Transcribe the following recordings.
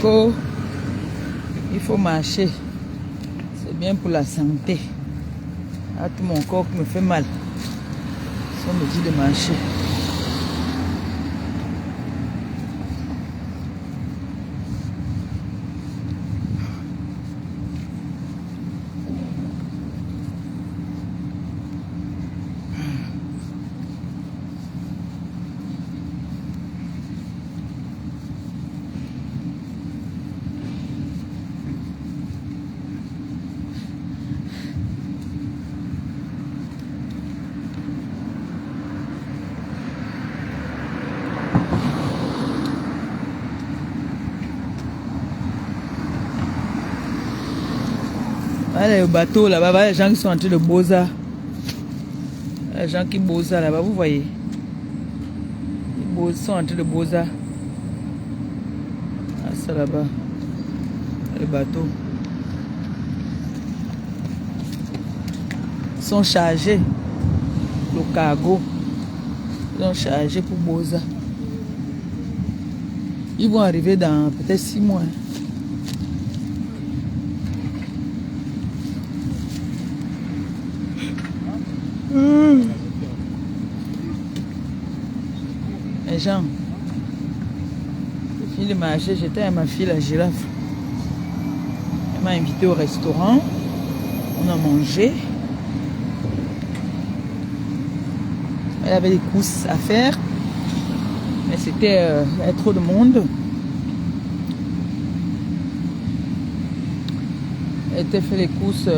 Coco, il faut marcher. C'est bien pour la santé. Ah, tout mon corps me fait mal. Si on me dit de marcher. Voilà le bateau là-bas, voilà les gens qui sont en train de bosa. Les gens qui bosa là-bas, vous voyez. Ils sont en train de bosa. Ah, ça là-bas. Le bateau. Ils sont chargés. Le cargo. Ils sont chargés pour bosa. Ils vont arriver dans peut-être 6 mois. Les gens, j'ai fini de marcher, j'étais avec ma fille la girafe. Elle m'a invité au restaurant, on a mangé. Elle avait des courses à faire, mais c'était il y avait trop de monde. Elle était fait les courses.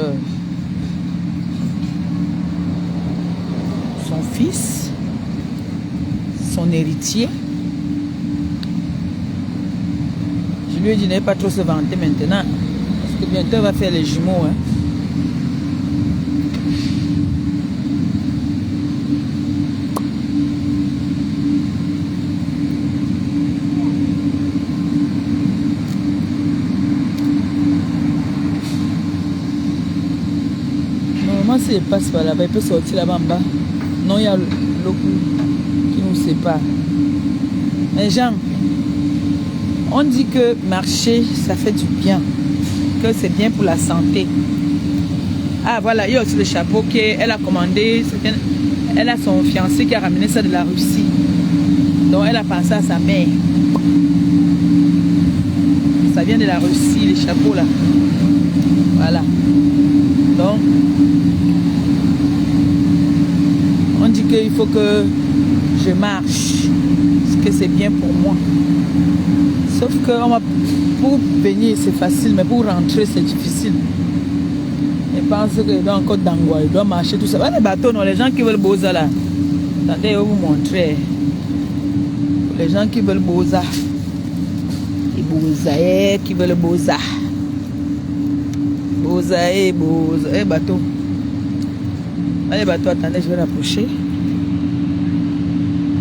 Son fils, son héritier. Je lui ai dit, n'allez pas trop se vanter maintenant, parce que bientôt elle va faire les jumeaux. Hein. Normalement, si elle passe par là-bas, elle peut sortir là-bas en bas. Non, il y a l'eau qui nous sépare. Les gens, on dit que marcher, ça fait du bien. Que c'est bien pour la santé. Ah, voilà, il y a aussi le chapeau qu'elle a commandé. Elle a son fiancé qui a ramené ça de la Russie. Donc, elle a pensé à sa mère. Ça vient de la Russie, les chapeaux là. Voilà. Donc, on dit qu'il faut que je marche, parce que c'est bien pour moi. Sauf que pour venir c'est facile, mais pour rentrer c'est difficile. Je pense qu'il doit encore d'angoisse, il doit marcher tout ça. Voilà les bateaux, non, les gens qui veulent Boza là. Attendez, je vais vous montrer. Les gens qui veulent Boza. Les Bozaïens qui veulent Boza. Bozaïens, Bozaïens, bateau. Allez, bateau, attendez, je vais l'approcher.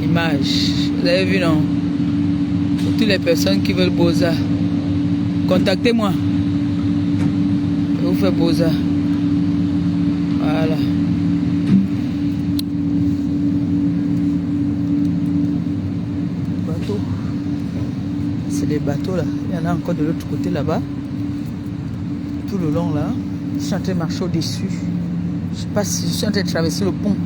Image. Vous avez vu, non? Pour toutes les personnes qui veulent Boza, contactez-moi. Je vous fais Boza. Voilà. Bateau. C'est les bateaux là. Il y en a encore de l'autre côté là-bas. Tout le long là. Je suis en train de marcher au-dessus. Je sais pas si je suis en train de traverser le pont.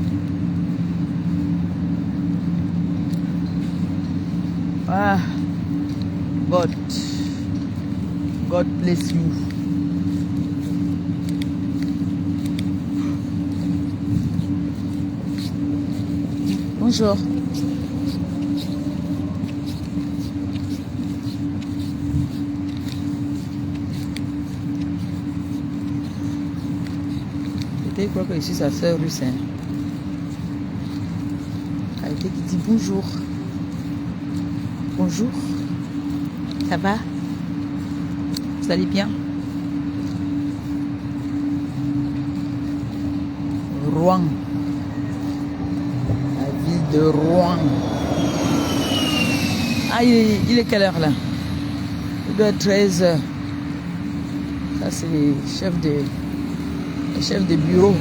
Ah, God bless you. Bonjour. Je crois que ici, sa sœur russe. Hein. Arrêtez qui dit bonjour. Bonjour. Ça va? Vous allez bien? Rouen. La ville de Rouen. Ah, il est quelle heure là? Il doit être 13 h. Ça, c'est les chefs de bureau.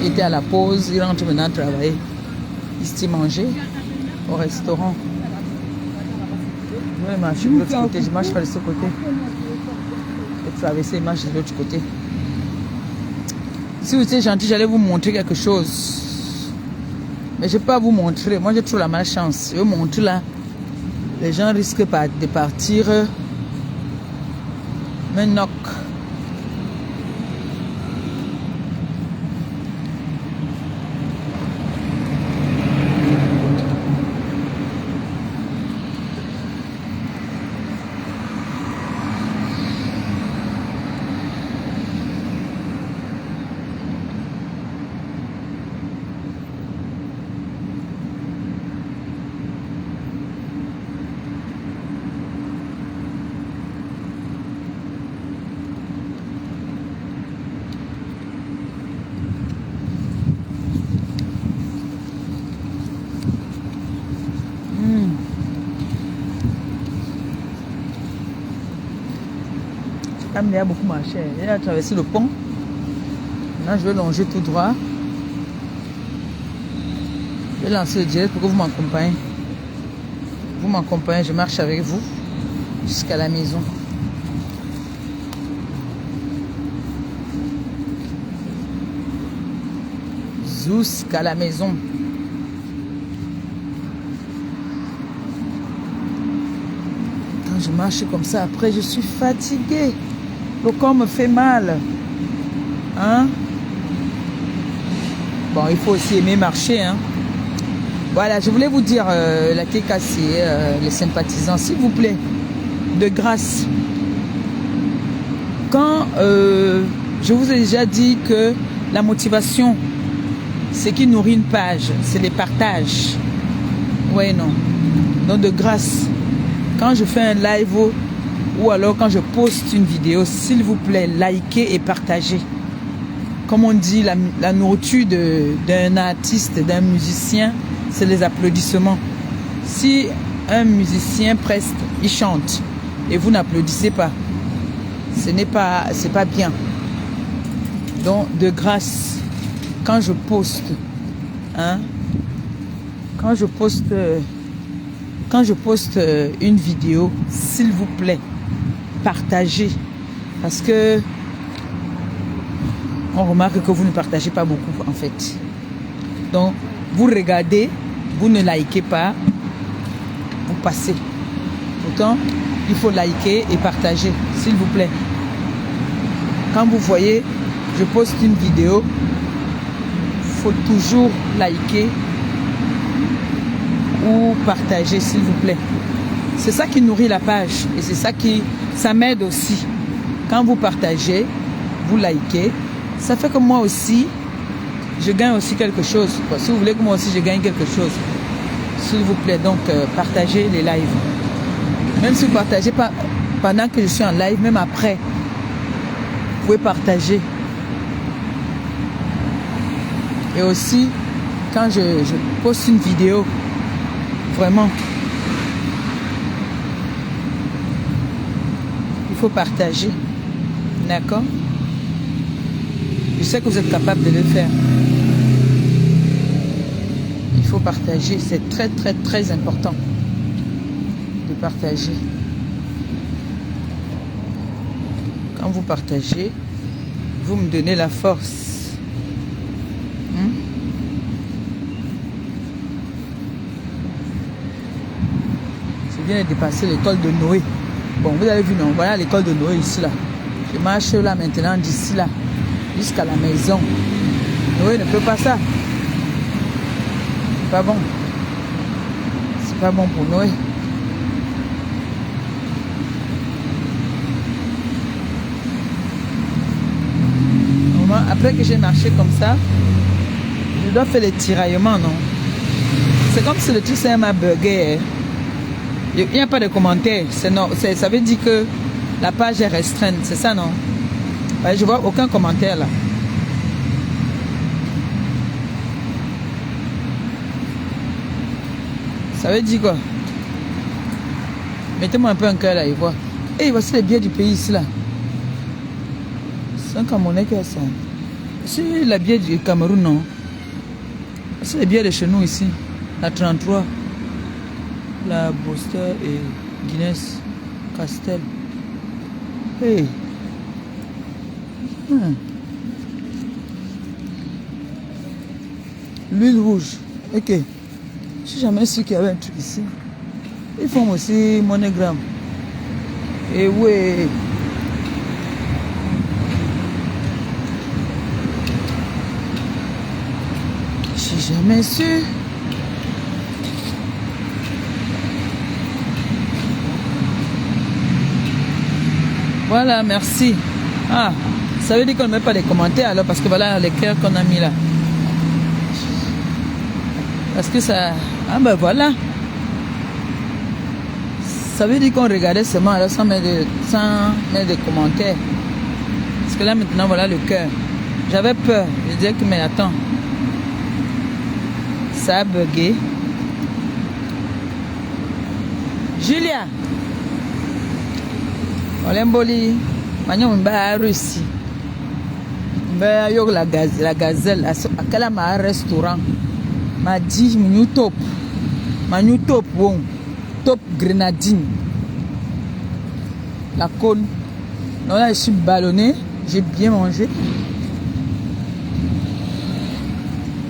Il était à la pause. Il rentre maintenant travailler. Il s'est mangé au restaurant. Je vais marcher de l'autre côté. Je marche pas de ce côté. Je vais traverser et marcher de l'autre côté. Si vous étiez gentil, j'allais vous montrer quelque chose. Mais je ne vais pas vous montrer. Moi, j'ai trop la malchance. Je vais vous montrer là. Les gens risquent de partir. Mais knock. Il a beaucoup marché. Il a traversé le pont. Maintenant, je vais longer tout droit. Je vais lancer le direct pour que vous m'accompagnez. Vous m'accompagnez, je marche avec vous jusqu'à la maison. Jusqu'à la maison. Quand je marche comme ça, après, je suis fatiguée. Le corps me fait mal. Hein? Bon, il faut aussi aimer marcher. Hein? Voilà, je voulais vous dire, la TKC, les sympathisants, s'il vous plaît, de grâce. Quand je vous ai déjà dit que la motivation, ce qui nourrit une page, c'est les partages. Oui, non. Donc, de grâce, quand je fais un live ou alors quand je poste une vidéo, s'il vous plaît, likez et partagez. Comme on dit, la nourriture d'un artiste, d'un musicien, c'est les applaudissements. Si un musicien preste, il chante et vous n'applaudissez pas, c'est pas bien. Donc, de grâce, quand je poste, hein, quand je poste une vidéo, s'il vous plaît, partagez, parce que on remarque que vous ne partagez pas beaucoup en fait. Donc vous regardez, vous ne likez pas, vous passez. Pourtant il faut liker et partager, s'il vous plaît. Quand vous voyez je poste une vidéo, il faut toujours liker ou partager, s'il vous plaît. C'est ça qui nourrit la page et c'est ça qui m'aide aussi. Quand vous partagez, vous likez, ça fait que moi aussi je gagne aussi quelque chose. Si vous voulez que moi aussi je gagne quelque chose, s'il vous plaît, donc partagez les lives. Même si vous ne partagez pas pendant que je suis en live, même après, vous pouvez partager. Et aussi quand je poste une vidéo, vraiment, il faut partager. D'accord? Je sais que vous êtes capable de le faire. Il faut partager. C'est très, très, très important de partager. Quand vous partagez, vous me donnez la force. Je viens de dépasser l'école de Noé. Bon, vous avez vu, non? Voilà l'école de Noé ici, là. Je marche là maintenant d'ici là jusqu'à la maison. Noé ne peut pas ça. C'est pas bon. C'est pas bon pour Noé. Après que j'ai marché comme ça, je dois faire les tiraillements, non? C'est comme si le truc c'est un burger. Il n'y a pas de commentaires. Ça veut dire que la page est restreinte. C'est ça, non? Ouais, je vois aucun commentaire là. Ça veut dire quoi? Mettez-moi un peu un cœur là et voir. Et voici les billets du pays ici là. C'est un Camerounais qui a ça. C'est la bière du Cameroun, non? C'est les billets de chez nous ici. La 33. La Boster et Guinness, Castel. Hey. L'huile rouge. Ok. Je suis jamais su qu'il y avait un truc ici. Ils font aussi monogramme. Et ouais. Je suis jamais su. Voilà, merci. Ah, ça veut dire qu'on ne met pas les commentaires alors parce que voilà les cœurs qu'on a mis là. Parce que ça... Ah ben voilà. Ça veut dire qu'on regardait seulement alors sans mettre de commentaires. Parce que là maintenant voilà le cœur. J'avais peur. Je disais que mais attends. Ça a bugué. Julia. Olemboli. Maintenant on va à Russie. On va à la gazelle. À quel restaurant. Ma dit menu top. Menu top bon. Top grenadine. La cône. Donc là je suis ballonné. J'ai bien mangé.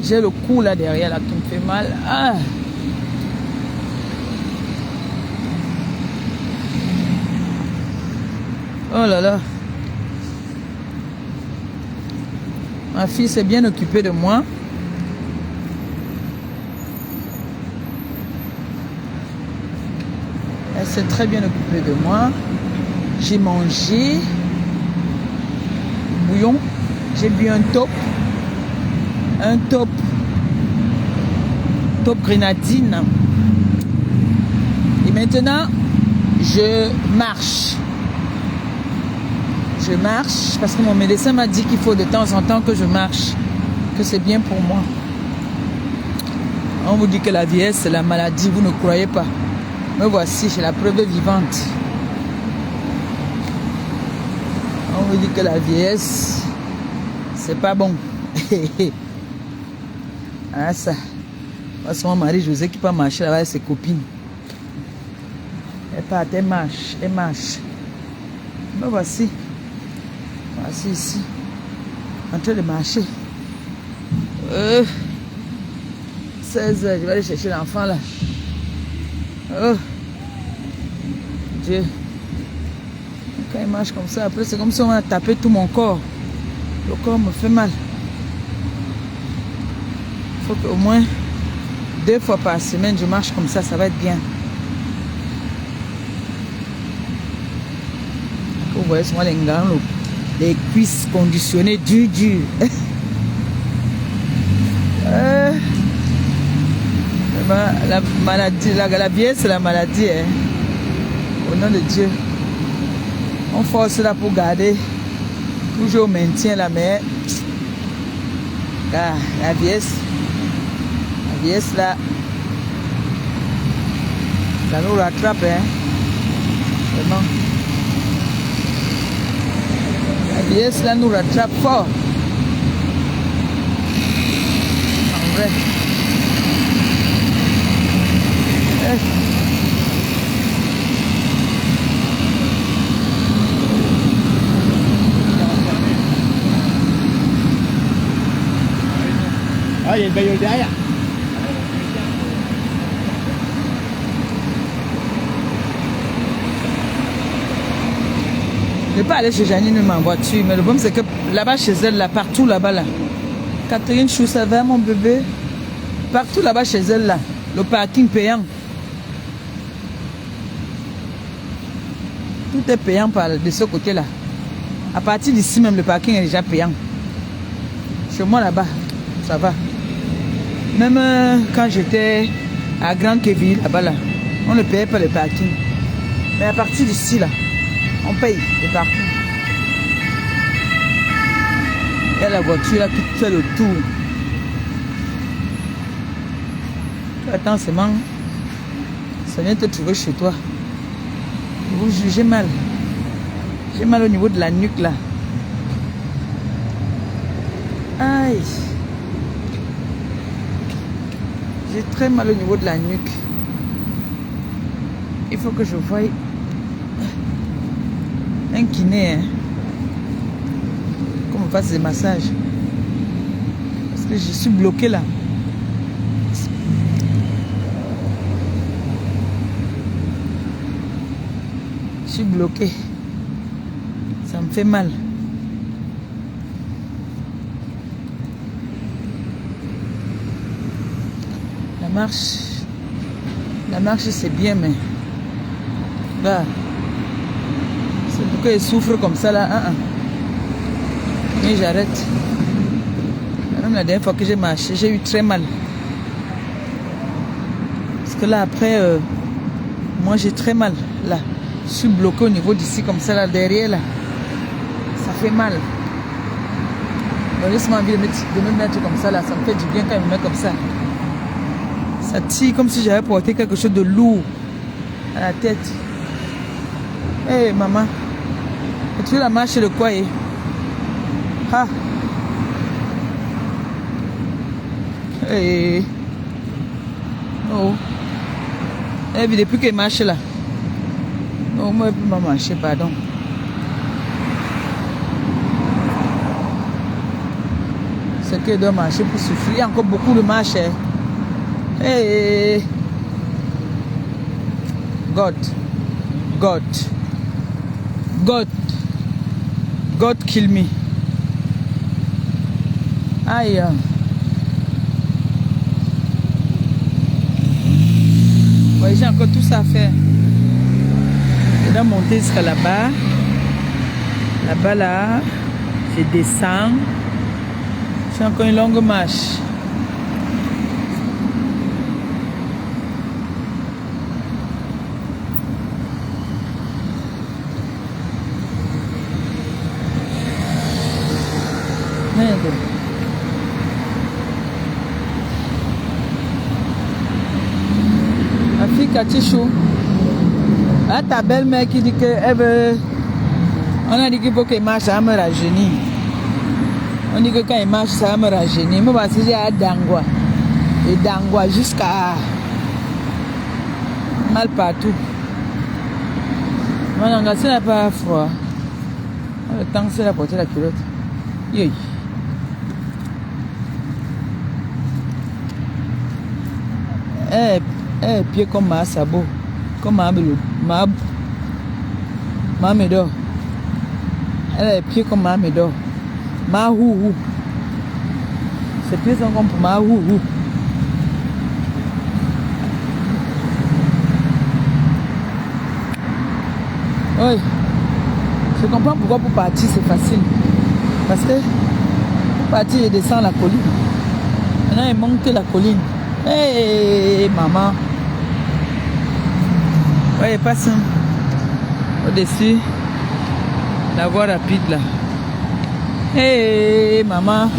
J'ai le cou là derrière là qui me fait mal. Ah. Oh là là. Ma fille s'est bien occupée de moi. Elle s'est très bien occupée de moi. J'ai mangé bouillon. J'ai bu un top. Un top. Top grenadine. Et maintenant, je marche. Je marche parce que mon médecin m'a dit qu'il faut de temps en temps que je marche. Que c'est bien pour moi. On vous dit que la vieillesse, c'est la maladie. Vous ne croyez pas. Me voici, j'ai la preuve vivante. On vous dit que la vieillesse, c'est pas bon. Ah ça. Parce que mon mari José qui peut marcher là-bas avec ses copines. Elle part, elle marche, elle marche. Me voici. Voici ici. En train de marcher. 16 heures, je vais aller chercher l'enfant là. Oh Dieu. Quand il marche comme ça, après c'est comme si on a tapé tout mon corps. Le corps me fait mal. Il faut qu'au moins 2 fois par semaine je marche comme ça va être bien. Vous voyez souvent les gars, les cuisses conditionnées dur. La maladie, la vieillesse c'est la maladie. Hein. Au nom de Dieu. On force là pour garder toujours au maintien là, mais la vieillesse là, ça nous rattrape. Hein. Vraiment. La vieillesse là nous rattrape fort. En vrai. Ah, il y a une bagnole derrière. Je ne vais pas aller chez Janine même en voiture, mais le problème c'est que là-bas chez elle, là, partout là-bas là. Catherine Chou, ça va mon bébé? Partout là-bas chez elle là, le parking payant. Tout est payant de ce côté-là. À partir d'ici même, le parking est déjà payant. Chez moi là-bas, ça va. Même quand j'étais à Grand-Queville, là-bas là, on ne payait pas le parking. Mais à partir d'ici là, on paye le parking. Il y a la voiture là qui fait le tour. Attends seulement, ça vient te trouver chez toi. Vous jugez mal. J'ai mal au niveau de la nuque là. Aïe. J'ai très mal au niveau de la nuque. Il faut que je voie un kiné, hein, qu'on me fasse des massages. Parce que je suis bloquée là. Je suis bloquée. Ça me fait mal. La marche c'est bien, mais là, c'est pourquoi elle souffre comme ça là. Mais j'arrête. Même la dernière fois que j'ai marché, j'ai eu très mal. Parce que là après, moi j'ai très mal. Là, je suis bloqué au niveau d'ici comme ça là, derrière là. Ça fait mal. J'ai juste envie de me mettre comme ça là. Ça me fait du bien quand je me mets comme ça. Ça tire comme si j'avais porté quelque chose de lourd à la tête. Hé, hey, maman. Tu veux la marche de quoi, eh? Ah. Hé. Hey. Oh. Eh bien, depuis qu'elle marche là. Non, moi, je ne peux pas marcher, pardon. C'est qu'elle doit marcher pour souffrir. Il y a encore beaucoup de marches. Hey, God kill me. Aïe. Ouais, j'ai encore tout ça à faire. Je dois monter jusqu'à là-bas. Là-bas, là, je descends. C'est encore une longue marche. Ma fille Katichou, là ta belle-mère qui dit qu'elle veut. On a dit qu'il faut qu'elle marche, ça va me rajeunir. On dit que quand elle marche, ça va me rajeunir. Moi, parce que j'ai à Dangwa. Et Dangwa jusqu'à mal partout. Moi, l'engagé n'a pas froid. Le temps c'est la porter la culotte. Yoy. Pied comme ma sabot, comme ma médor. Elle a les pieds comme ma médor. Ma hou. Ses pieds sont comme pour ma hou. Oui. Je comprends pourquoi pour partir c'est facile. Parce que pour partir, il descend la colline. Maintenant, il monte la colline. Hey, maman. Ouais, il passe au-dessus. La voie rapide là. Hey, maman.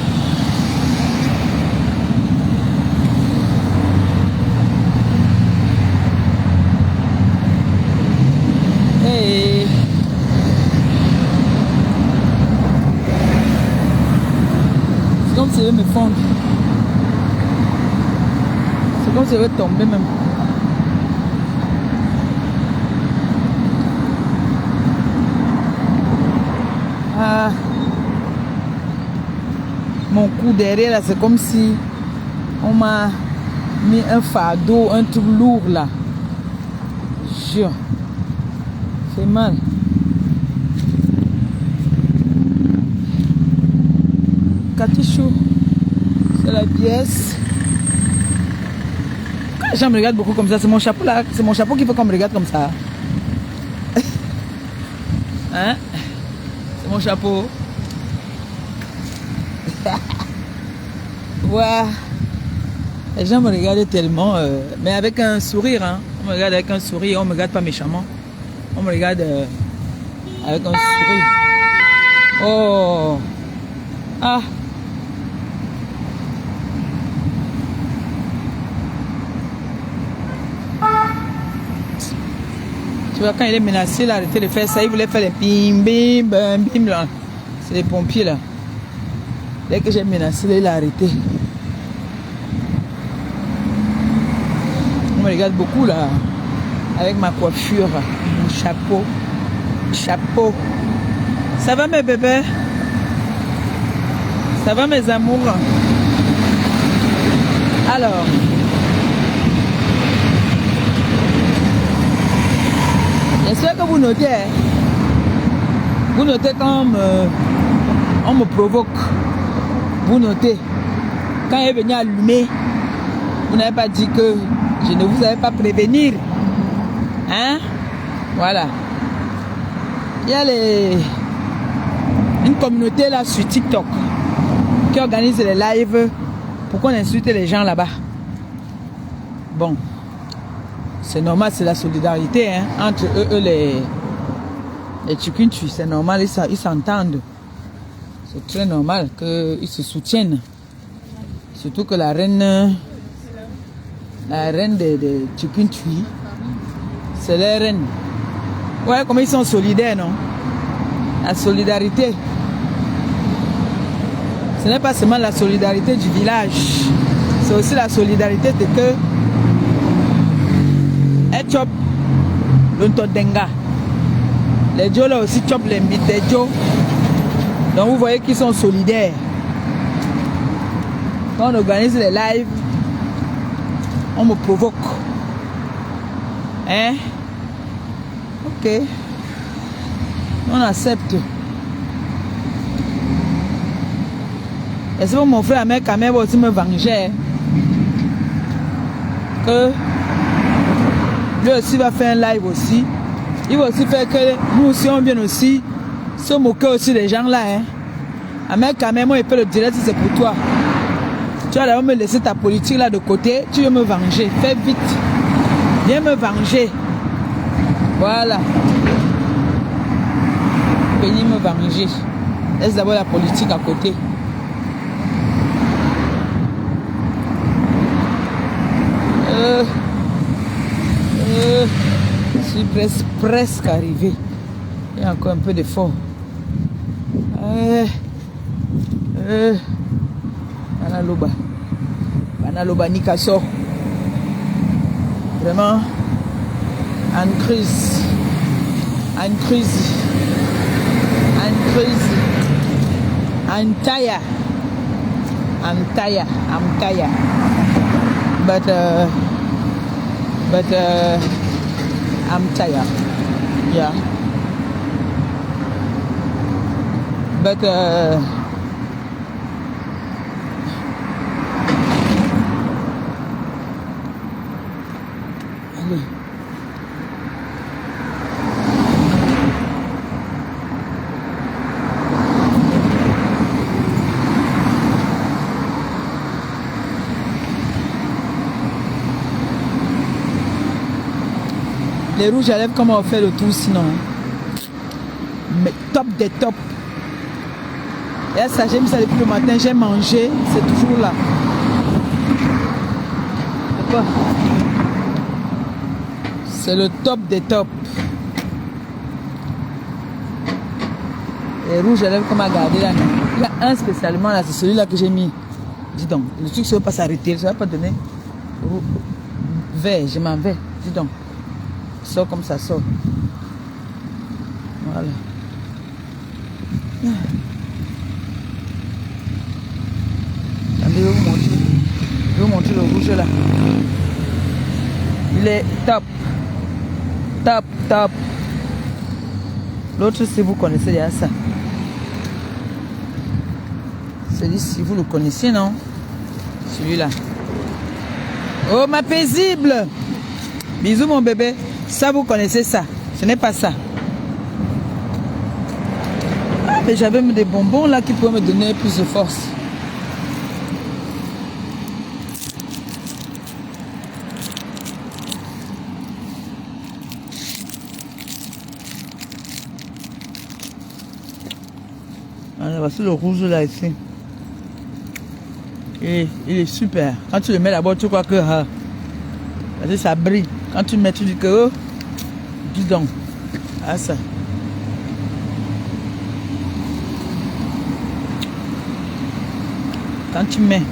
Hey. C'est comme si elle veut me fondre. C'est comme si elle veut tomber même. Ah. Mon cou derrière là, c'est comme si on m'a mis un fardeau, un truc lourd là. Jure. C'est mal. Katichou, c'est la pièce. Quand les gens me regardent beaucoup comme ça, c'est mon chapeau là. C'est mon chapeau qu'il faut qu'on me regarde comme ça. Hein? C'est mon chapeau. Ouais. Les gens me regardent tellement, mais avec un sourire. Hein. On me regarde avec un sourire, on me regarde pas méchamment. On me regarde avec un sourire. Oh. Ah. Tu vois, quand il est menacé, il a arrêté de faire ça. Il voulait faire les bim, bim, bim, bim, là. C'est les pompiers, là. Dès que j'ai menacé, là, il a arrêté. On me regarde beaucoup, là. avec ma coiffure, mon chapeau. Chapeau. Ça va mes bébés? Ça va mes amours? Alors, j'espère que vous notez. Vous notez quand on me provoque. Vous notez. Quand il est venu allumer, vous n'avez pas dit que je ne vous avais pas prévenir. Hein? Voilà. Il y a une communauté là sur TikTok qui organise les lives pour qu'on insulte les gens là-bas. Bon. C'est normal, c'est la solidarité hein, entre eux les Tchukuntui. C'est normal, ils s'entendent. C'est très normal qu'ils se soutiennent. Surtout que la reine des Tchukuntui, c'est la reine. Ouais, comme ils sont solidaires, non? La solidarité. Ce n'est pas seulement la solidarité du village. C'est aussi la solidarité de que et chop l'Ontodenga. Les Djo là aussi chop les mythes des Djo. Donc vous voyez qu'ils sont solidaires. Quand on organise les lives, on me provoque. Hein? Ok. On accepte. Et c'est pour mon frère Ahmed Kamel va aussi me venger. Que lui aussi va faire un live aussi. Il va aussi faire que nous aussi on vienne aussi se moquer aussi des gens là. Hein. Ahmed Kamel, moi il peut le direct si c'est pour toi. Tu vas d'abord me laisser ta politique là de côté. Tu veux me venger. Fais vite. Viens me venger. Voilà. Venez me venger. Laisse d'abord la politique à côté. Je suis presque arrivé. Il y a encore un peu d'effort. Banaloba. Banaloba Nikaso. Vraiment. En crise. En crise. En crise. I'm tired. I'm tired. I'm tired. But I'm tired. Yeah. But allez. Les rouges à lèvres, comment on fait le tour sinon? Mais top des tops. Et ça, j'ai mis ça depuis le matin, j'ai mangé, c'est toujours là. C'est quoi? C'est le top des tops. Les rouges à lèvres, comment garder là? Il y a un spécialement là, c'est celui-là que j'ai mis. Dis donc, le truc ne va pas s'arrêter, ça ne va pas donner vert, je m'en vais, dis donc. Sort comme ça sort. Voilà. Attendez, je vais vous montrer. Je vais vous montrer le rouge là. Il est top. Top, top. L'autre, si vous connaissez déjà ça. Celui-ci, vous le connaissez, non? Celui-là. Oh, ma paisible! Bisous, mon bébé. Ça, vous connaissez ça. Ce n'est pas ça. Ah, mais j'avais des bonbons là qui pouvaient me donner plus de force. Alors, voici le rouge là ici. Et il est super. Quand tu le mets là-bas, tu crois que parce que ça brille. Quand tu mets, tu dis que dis donc. Ah ça. Quand tu mets,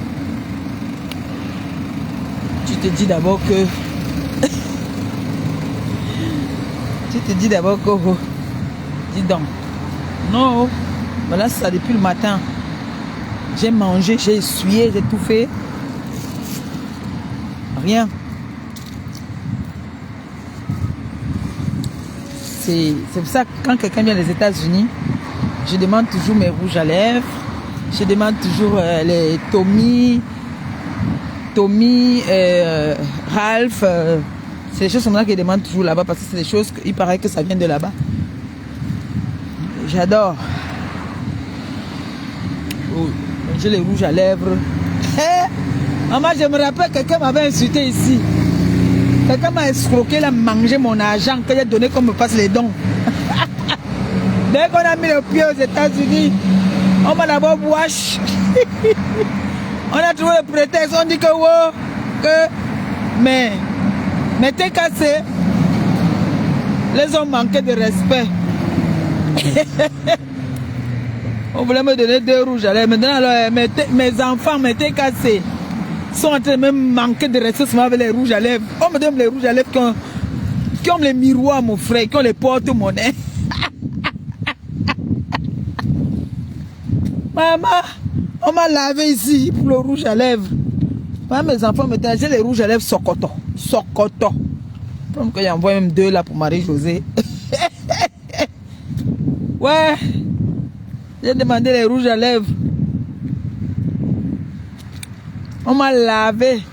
tu te dis d'abord que Tu te dis d'abord que, oh, dis donc, non, voilà ça depuis le matin. J'ai mangé, j'ai essuyé, j'ai tout fait. Rien. C'est pour ça que quand quelqu'un vient des États-Unis, je demande toujours mes rouges à lèvres. Je demande toujours les Tommy, Ralph. C'est des choses comme ça qu'ils demandent toujours là-bas parce que c'est des choses qu'il paraît que ça vient de là-bas. J'adore. Oh, j'ai les rouges à lèvres. Maman, je me rappelle, quelqu'un m'avait insulté ici. Quelqu'un m'a escroqué, il a mangé mon argent que j'ai donné qu'on me fasse les dons. Dès qu'on a mis le pied aux États-Unis, on m'a d'abord wash. On a trouvé le prétexte, on dit que wow, mais t'es cassé. Les hommes manquaient de respect. On voulait me donner 2 rouges à lèvres. Maintenant, alors, mes enfants m'étaient cassés. Ils sont en train de me manquer de respect avec les rouges à lèvres. On me donne les rouges à lèvres qui ont les miroirs, mon frère, qui ont les porte-monnaie. Maman, on m'a lavé ici pour le rouge à lèvres. Maman, mes enfants me disent, j'ai les rouges à lèvres Sokoto. Sokoto. Comme qu'il y envoie même 2 là pour Marie-Josée. Ouais. J'ai demandé les rouges à lèvres. On m'a lavé.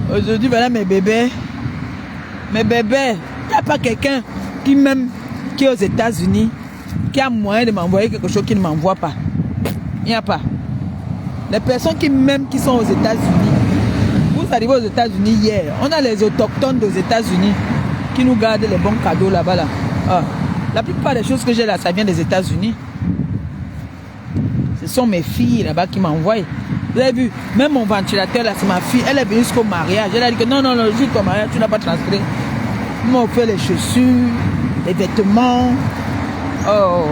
Aujourd'hui, voilà mes bébés. Mes bébés. Il n'y a pas quelqu'un qui m'aime, qui est aux États-Unis, qui a moyen de m'envoyer quelque chose qui ne m'envoie pas. Il n'y a pas. Les personnes qui m'aiment, qui sont aux États-Unis. Vous arrivez aux États-Unis hier. On a les autochtones des États-Unis qui nous gardent les bons cadeaux là-bas. Là. Ah. La plupart des choses que j'ai là, ça vient des États-Unis. Ce sont mes filles là-bas qui m'envoient. Vous avez vu, même mon ventilateur là, c'est ma fille. Elle est venue jusqu'au mariage. Elle a dit que non, le jour de ton mariage, tu n'as pas transféré. Ils m'ont offert les chaussures, les vêtements. Oh.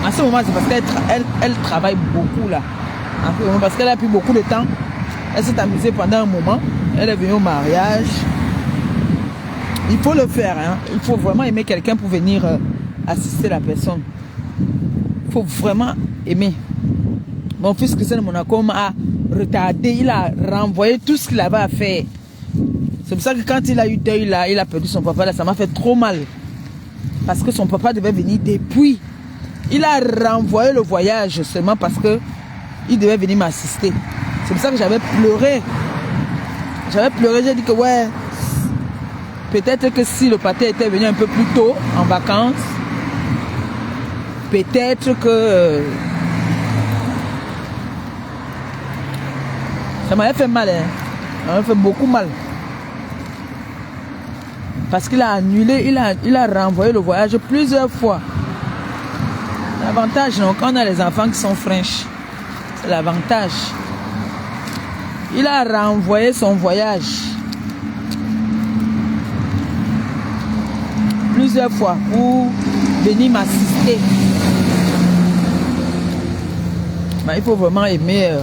En ce moment, c'est parce qu'elle travaille beaucoup là. En ce moment, parce qu'elle a pris beaucoup de temps. Elle s'est amusée pendant un moment. Elle est venue au mariage. Il faut le faire. Hein. Il faut vraiment aimer quelqu'un pour venir assister la personne. Il faut vraiment aimer. Mon fils Christian de Monaco m'a retardé. Il a renvoyé tout ce qu'il avait à faire. C'est pour ça que quand il a eu deuil là, il a perdu son papa là, ça m'a fait trop mal. Parce que son papa devait venir depuis. Il a renvoyé le voyage seulement parce que il devait venir m'assister. C'est pour ça que j'avais pleuré. J'avais pleuré, j'ai dit que ouais, peut-être que si le pâté était venu un peu plus tôt en vacances, peut-être que ça m'avait fait mal, hein. Ça m'avait fait beaucoup mal. Parce qu'il a annulé, il a renvoyé le voyage plusieurs fois. L'avantage, donc, quand on a les enfants qui sont French, c'est l'avantage. Il a renvoyé son voyage plusieurs fois pour venir m'assister. Mais il faut vraiment aimer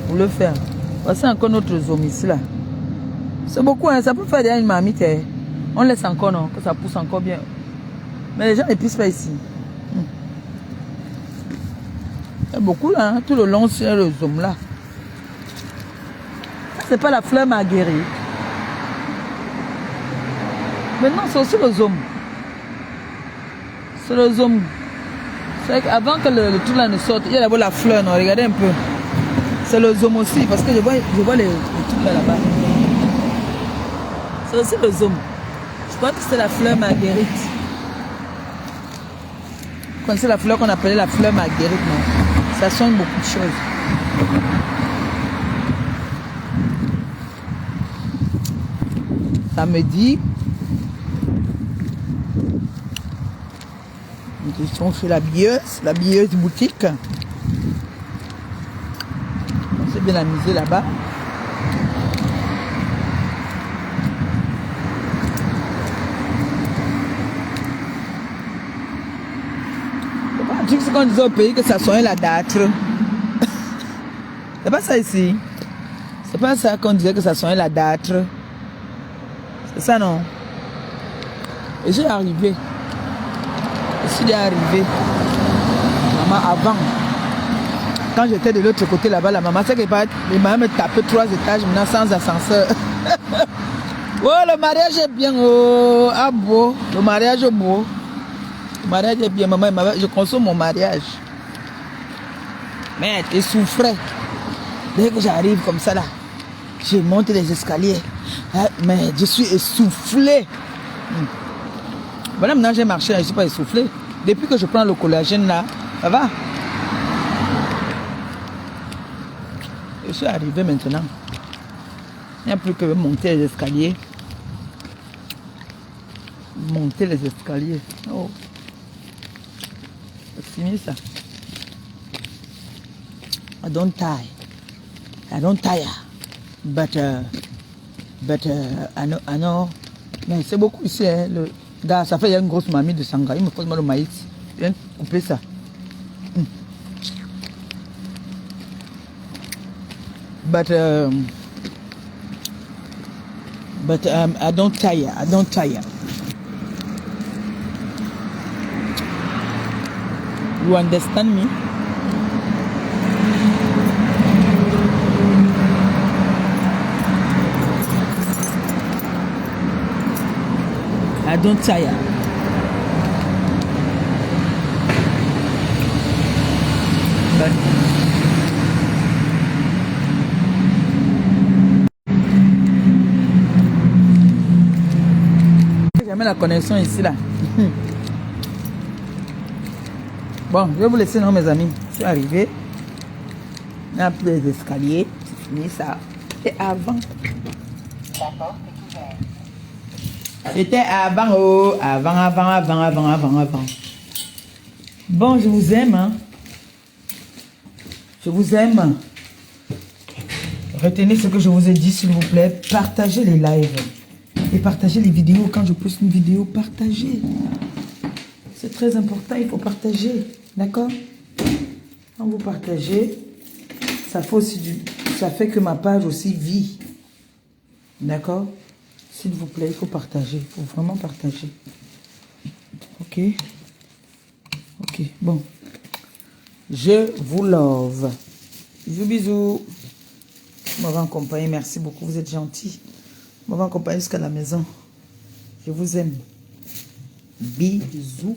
pour le faire. Voici encore notre zone ici là. C'est beaucoup, hein, ça peut faire déjà une marmite. Hein. On laisse encore, non, que ça pousse encore bien. Mais les gens ne pissent pas ici. Il y a beaucoup là, hein, tout le long sur le zoom là. C'est pas la fleur marguerite. Maintenant, c'est aussi le zoom. C'est le zoom. C'est qu'avant que le tout là ne sorte, il y a d'abord la fleur, non, regardez un peu. C'est le zoom aussi, parce que je vois les trucs là-bas. C'est aussi le zoom. Je crois que c'est la fleur marguerite. Vous connaissez la fleur qu'on appelait la fleur marguerite, non? Ça soigne beaucoup de choses. Samedi, nous sommes chez la billeuse boutique. On s'est bien amusé là-bas. C'est qu'on disait au pays que ça soigne la dâtre. C'est pas ça ici. C'est pas ça qu'on disait que ça sonnait la dâtre. C'est ça, non? Et j'ai arrivé. Je suis arrivé. Maman, avant, quand j'étais de l'autre côté là-bas, la maman, c'est qu'elle m'a me tapé 3 étages maintenant sans ascenseur. Oh, le mariage est bien. Oh, ah beau. Le mariage est beau. Le mariage est bien. Maman, je consomme mon mariage. Mais tu souffrais. Dès que j'arrive comme ça là, je monte les escaliers. Mais je suis essoufflé. Voilà, maintenant j'ai marché, je ne suis pas essoufflé. Depuis que je prends le collagène là, ça va. Je suis arrivé maintenant. Il n'y a plus que monter les escaliers. Monter les escaliers. Oh. C'est fini ça. I don't tire. But I know. Mais c'est beaucoup ici. Hein, le gars, ça fait une grosse mamie de sanga. Il me pose mal le maïs. Je viens couper ça. But I don't tire. You understand me? I don't tire. But jamais la connexion ici là. Bon, je vais vous laisser, non, mes amis. Je suis arrivé. On a plus les escaliers. C'est fini ça. Et avant. C'était avant, oh, avant. Bon, je vous aime, hein. Je vous aime. Retenez ce que je vous ai dit, s'il vous plaît. Partagez les lives. Et partagez les vidéos. Quand je poste une vidéo, partagez. C'est très important, il faut partager. D'accord? Quand vous partagez, ça fait que ma page aussi vit. D'accord? S'il vous plaît, il faut partager. Il faut vraiment partager. Ok? Ok, bon. Je vous love. Bisous, bisous. Vous m'avez accompagné. Merci beaucoup. Vous êtes gentils. Vous m'avez accompagné jusqu'à la maison. Je vous aime. Bisous.